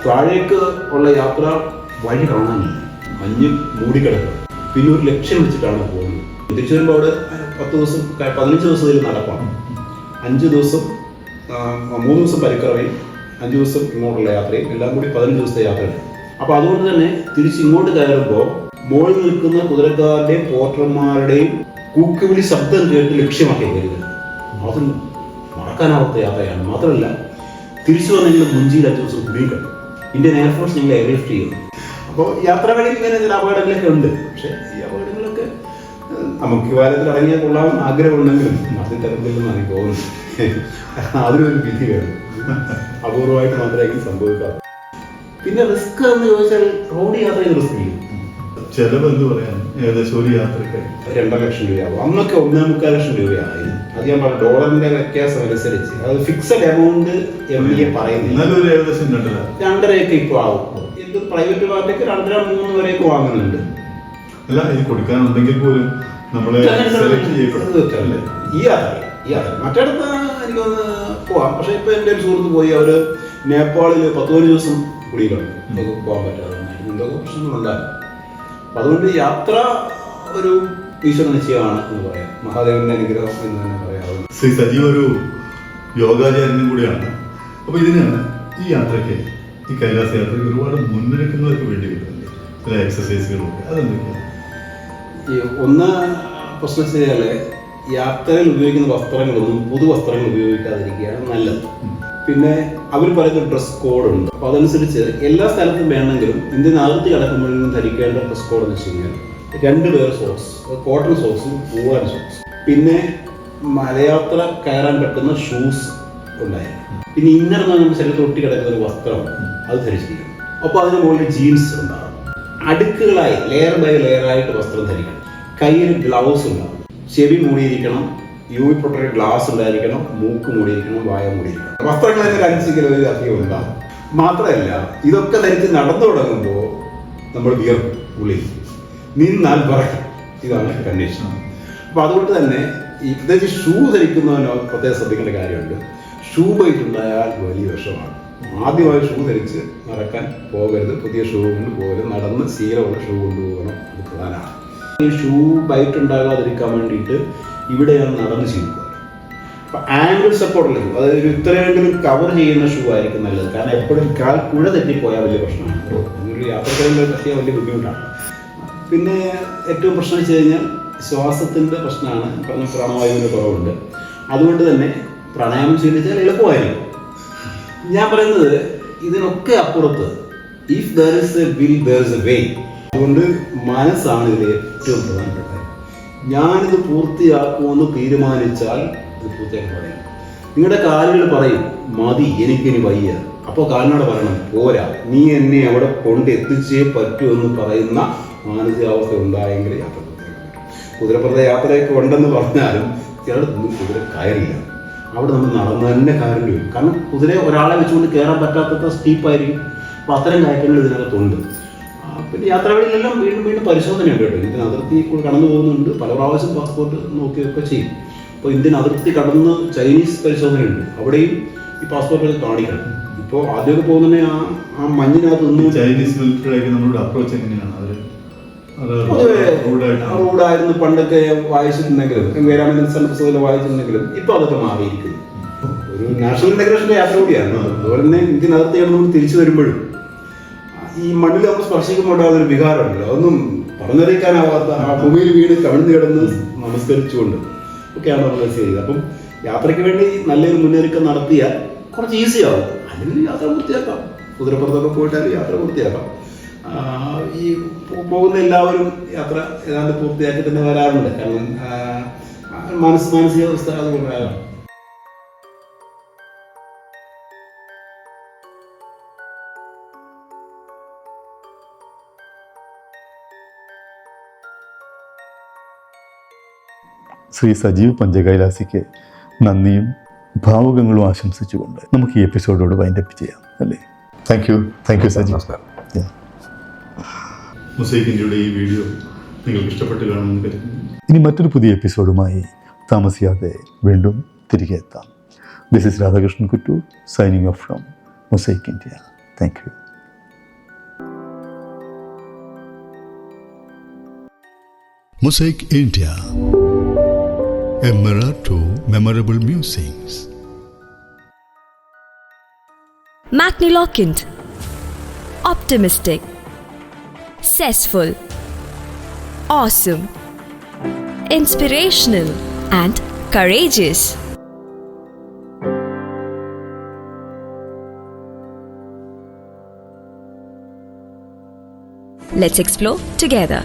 താഴേക്ക് ഉള്ള യാത്ര വഴി കാണാനില്ല, മഞ്ഞ് മൂടിക്കിടക്കുക. പിന്നെ ഒരു ലക്ഷ്യം വെച്ചിട്ടാണ് പോകുന്നത്. തിരിച്ചു വരുമ്പോൾ അവിടെ 15 ദിവസം നടപ്പാണ്. 5 ദിവസം 3 ദിവസം പരിക്രമയും 5 ദിവസം ഇങ്ങോട്ടുള്ള യാത്രയും എല്ലാം കൂടി 15 ദിവസത്തെ യാത്രയുണ്ട്. അപ്പോൾ അതുകൊണ്ട് തന്നെ തിരിച്ച് ഇങ്ങോട്ട് കയറുമ്പോൾ മുകളിൽ നിൽക്കുന്ന കുതിരക്കാരുടെയും പോർട്ടർമാരുടെയും കൂക്കുവിളി ശബ്ദം കേട്ട് ലക്ഷ്യമാക്കി കയറുന്നത്. അത് മറക്കാനാവാത്ത യാത്രയാണ്. മാത്രമല്ല തിരിച്ചു വന്നെങ്കിലും ഗുഞ്ചിയിൽ 5 ദിവസം കുടുങ്ങിക്കിട്ടും. ഇന്ത്യൻ എയർഫോഴ്സ് ഞങ്ങളെ എയർലിഫ്റ്റ് ചെയ്യുന്നു. അപ്പോൾ യാത്രാ വഴിയിൽ ഇങ്ങനെ ചില അപകടങ്ങളൊക്കെ ഉണ്ട്. പക്ഷേ ഈ അപകടങ്ങളൊക്കെ നമുക്ക് കാലത്തിൽ അടങ്ങിയാൽ കൊള്ളാമെന്ന് ആഗ്രഹമുണ്ടെങ്കിലും അതിൽ തരത്തില്ലെന്ന് എനിക്ക് തോന്നുന്നു. അതിനൊരു വിധി വേണം. അപൂർവമായിട്ട് മാത്രമേ സംഭവിക്കാറ്. പിന്നെ റിസ്ക് എന്ന് ചോദിച്ചാൽ റോഡ് യാത്രയിൽ റിസ്ക് ചെയ്യും. ചെലവ് എന്ന് പറയാൻ ഏകദേശം ഒരു യാത്രക്കായി 2.5 ലക്ഷം രൂപയാവും. അന്നൊക്കെ 1.25 ലക്ഷം രൂപയായി. അത് ഞാൻ പറഞ്ഞു, ഡോളറിന്റെ വ്യത്യാസം അനുസരിച്ച് അത് ഫിക്സഡ് എമൗണ്ട് MBA പറയുന്നില്ല. എന്നാലും ഒരു ഏകദേശം 2.5 ഇപ്പോൾ ആവും. ഇത് പ്രൈവറ്റ് പാർട്ടിക്ക് 2.5-3 വരെയൊക്കെ വാങ്ങുന്നുണ്ട്. അല്ല, ഇത് കൊടുക്കാനുണ്ടെങ്കിൽ പോലും നമ്മളെ സെലക്ട് ചെയ്യപ്പെടും. ഈ യാത്ര മറ്റിടത്ത് എനിക്കൊന്ന് പോവാം. പക്ഷെ ഇപ്പൊ എൻ്റെ ഒരു സുഹൃത്ത് പോയി, അവര് നേപ്പാളിൽ 10-15 ദിവസം കുടിയിലുണ്ട്. പോകാൻ പറ്റാതെ എന്തൊക്കെ പ്രശ്നങ്ങളുണ്ടായിരുന്നു. അപ്പൊ അതുകൊണ്ട് യാത്ര ഒരു ഈശ്വര നിശ്ചയമാണ് എന്ന് പറയാം. മഹാദേവന്റെ അനുഗ്രഹം എന്ന് തന്നെ പറയാവുന്നത്. ശ്രീ സജീവ് ഒരു യോഗാചാര്യനും കൂടിയാണ്. അപ്പൊ ഇതിന് ഈ യാത്രയ്ക്ക്, ഈ കൈലാസ യാത്രയ്ക്ക് ഒരുപാട് മുന്നൊരുക്കങ്ങളൊക്കെ വേണ്ടി വരുന്നുണ്ട്. ചില എക്സസൈസുകളൊക്കെ, അതെന്തൊക്കെയാണ്? ഈ ഒന്ന് പ്രശ്നം വെച്ചാല് യാത്രയിൽ ഉപയോഗിക്കുന്ന വസ്ത്രങ്ങളൊന്നും പുതുവസ്ത്രങ്ങൾ ഉപയോഗിക്കാതിരിക്കുകയാണ് നല്ലത്. പിന്നെ അവർ പറയുന്ന ഡ്രസ് കോഡ് ഉണ്ട്. അപ്പൊ അതനുസരിച്ച് എല്ലാ സ്ഥലത്തും വേണമെങ്കിലും ഇന്ത്യനകത്ത് കിടക്കുമ്പോഴേക്കും ധരിക്കേണ്ട ഡ്രസ് കോഡ് എന്ന് വെച്ച് കഴിഞ്ഞാൽ 2 പേർ സോക്സ്, കോട്ടൺ സോക്സും വൂളൻ സോക്സ്, പിന്നെ മലയാത്ര കയറാൻ പറ്റുന്ന ഷൂസ് ഉണ്ടായിരുന്നു. പിന്നെ ഇന്നർ നമ്മുടെ ശരീരത്തിൽ ഒട്ടി കിടക്കുന്ന ഒരു വസ്ത്രം അത് ധരിച്ചിരിക്കണം. അപ്പോൾ അതിന് മുകളിൽ ജീൻസ് ഉണ്ടാകും. അടുക്കുകളായി ലെയർ ബൈ ലെയർ ആയിട്ട് വസ്ത്രം ധരിക്കണം. കയ്യിൽ ഗ്ലൗസ് ഉണ്ടാകും. ചെവി മൂടിയിരിക്കണം. UV പ്രൊട്ടക്റ്റഡ് ഗ്ലാസ് ഉണ്ടായിരിക്കണം. മൂക്ക് മൂടിയിരിക്കണം. വായ മൂടിയിരിക്കണം. വസ്ത്രങ്ങളൊക്കെ 5 കിലോ അധികം ഉണ്ടാകും. മാത്രമല്ല, ഇതൊക്കെ ധരിച്ച് നടന്നു തുടങ്ങുമ്പോൾ നമ്മൾ വിയർക്കും. ഉള്ളിൽ നിന്നാൽ പറയും. ഇതാണ് കണ്ടീഷൻ. അപ്പൊ അതുകൊണ്ട് തന്നെ ഈ പ്രത്യേകിച്ച് ഷൂ ധരിക്കുന്നവനോ പ്രത്യേകം ശ്രദ്ധിക്കേണ്ട കാര്യമുണ്ട്. ഷൂ ബൈറ്റ് ഉണ്ടായാൽ വലിയ വിഷമാണ്. ആദ്യമായി ഷൂ ധരിച്ച് നടക്കാൻ പോകരുത്. പുതിയ ഷൂ കൊണ്ട് പോകരുത്. നടന്ന് ശീലമുള്ള ഷൂ കൊണ്ടുപോകണം. അത് പ്രധാനമാണ്. ഈ ഷൂ ബൈറ്റ് ഉണ്ടാകാതിരിക്കാൻ വേണ്ടിയിട്ട് ഇവിടെയാണ് നടന്ന് ശീലിക്കുക. അപ്പൊ ആംഗിൾ സപ്പോർട്ടിലേക്ക്, അതായത് ഇത്രയെങ്കിലും കവർ ചെയ്യുന്ന ഷൂ ആയിരിക്കും നല്ലത്. കാരണം എപ്പോഴും കാൽ കുഴ തെറ്റിപ്പോയാൽ വലിയ പ്രശ്നമാണ്. ഒരു യാത്രക്കാരുടെ പറ്റിയാൽ വലിയ ബുദ്ധിമുട്ടാണ്. പിന്നെ ഏറ്റവും പ്രശ്നം വെച്ച് കഴിഞ്ഞാൽ ശ്വാസത്തിൻ്റെ പ്രശ്നമാണ്. പറഞ്ഞ പ്രാണവായുവിൻ്റെ കുറവുണ്ട്. അതുകൊണ്ട് തന്നെ പ്രാണായാമം ശീലിച്ചാൽ എളുപ്പമായിരിക്കും. ഞാൻ പറയുന്നത് ഇതിനൊക്കെ അപ്പുറത്ത് if there is A will there is a way. അതുകൊണ്ട് മനസ്സാണ് ഇതിൽ ഏറ്റവും പ്രധാനപ്പെട്ട കാര്യം. ഞാനിത് പൂർത്തിയാക്കുമെന്ന് തീരുമാനിച്ചാൽ ഇത് പൂർത്തിയാക്കാൻ പറയും. നിങ്ങളുടെ കാലുകൾ പറയും മതി, എനിക്കിനി വയ്യ. അപ്പോൾ കാലിനോട് പറയണം പോരാ, നീ എന്നെ അവിടെ കൊണ്ട് എത്തിച്ചേ പറ്റൂ എന്ന് പറയുന്ന മാനസികാവസ്ഥ ഉണ്ടായെങ്കിൽ യാത്ര പൂർത്തിയാക്കാൻ പറ്റും. കുതിരപ്പുറത്തെ യാത്രയൊക്കെ ഉണ്ടെന്ന് പറഞ്ഞാലും ചിലടത്തൊന്നും കുതിര കയറില്ല. അവിടെ നമ്മൾ നടന്ന് തന്നെ കയറേണ്ടി വരും. കാരണം കുതിര ഒരാളെ വെച്ചുകൊണ്ട് കയറാൻ പറ്റാത്ത സ്റ്റീപ്പായിരിക്കും. അപ്പോൾ അത്തരം കാര്യങ്ങൾ ഇതിനകത്തുണ്ട്. പിന്നെ യാത്രകളിലെല്ലാം വീണ്ടും പരിശോധനയുണ്ട് കേട്ടോ. ഇന്ത്യൻ അതിർത്തി കൂടെ കടന്നു പോകുന്നുണ്ട്. പല പ്രാവശ്യം പാസ്പോർട്ട് നോക്കിയൊക്കെ ചെയ്യും. അപ്പോൾ ഇന്ത്യൻ അതിർത്തി കടന്ന് ചൈനീസ് പരിശോധനയുണ്ട്. അവിടെയും ഈ പാസ്പോർട്ടൊക്കെ കാണിക്കണം. ഇപ്പോൾ ആദ്യമൊക്കെ പോകുന്നതിനെ ആ മഞ്ഞിനകത്ത് നിന്ന് ചൈനീസ് മിലിറ്ററിയിലേക്ക് നമ്മളോട് അപ്രോച്ച് എങ്ങനെയാണ്? റൂഡായിരുന്നു പണ്ടൊക്കെ വായിച്ചിട്ടുണ്ടെങ്കിലും, വേരാമൻ സെൻട്രൽ വായിച്ചിട്ടുണ്ടെങ്കിലും ഇപ്പോൾ അതൊക്കെ മാറിയിരിക്കുന്നു. ഒരു നാഷണൽ ഇന്റഗ്രേഷന്റെ യാത്ര കൂടിയാണ്. അതുപോലെ തന്നെ ഇന്ത്യൻ അതിർത്തി നമ്മൾ തിരിച്ചു വരുമ്പോഴും ഈ മണ്ണിൽ നമ്മൾ സ്പർശിക്കുമ്പോൾ അതൊരു വികാരമുണ്ടല്ലോ. അതൊന്നും പറഞ്ഞറിയിക്കാനാവാത്ത ആ ഭൂമിയിൽ വീട് കവിഴ്ന്നു കിടന്ന് നമസ്കരിച്ചുകൊണ്ട് ഒക്കെയാണ് നമ്മൾ ചെയ്തത്. അപ്പം യാത്രയ്ക്ക് വേണ്ടി നല്ലൊരു മുന്നൊരുക്കം നടത്തിയാൽ കുറച്ച് ഈസിയാവും. അല്ലെങ്കിൽ യാത്ര പൂർത്തിയാക്കാം. കുതിരപ്പുറത്തൊക്കെ പോയിട്ടാൽ യാത്ര പൂർത്തിയാക്കാം. ഈ പോകുന്ന എല്ലാവരും യാത്ര ഏതാണ്ട് പൂർത്തിയാക്കി തന്നെ വരാറുണ്ട്. കാരണം മാനസികാവസ്ഥ അതുകൊണ്ടാകാം. ശ്രീ സജീവ് പഞ്ചകൈലാസിക്ക് നന്ദിയും ഭാവുകങ്ങളും ആശംസിച്ചുകൊണ്ട് നമുക്ക് ഈ എപ്പിസോഡോട് വൈൻഡപ്പ് ചെയ്യാം അല്ലേ? Thank you Sajeev. മൊസൈക്ക് ഇന്ത്യയുടെ ഈ വീഡിയോ നിങ്ങൾക്ക് ഇഷ്ടപ്പെട്ട് കാണുമെന്ന് കരുതുന്നു. ഇനി മറ്റൊരു പുതിയ എപ്പിസോഡുമായി താമസിയാതെ വീണ്ടും തിരികെ എത്താം. This is Radhakrishnan Kuttoor signing off from Mosaic India. Thank you. Mosaic India, a mirror to memorable musings. Magniloquent, optimistic, zestful, awesome, inspirational and courageous. Let's explore together.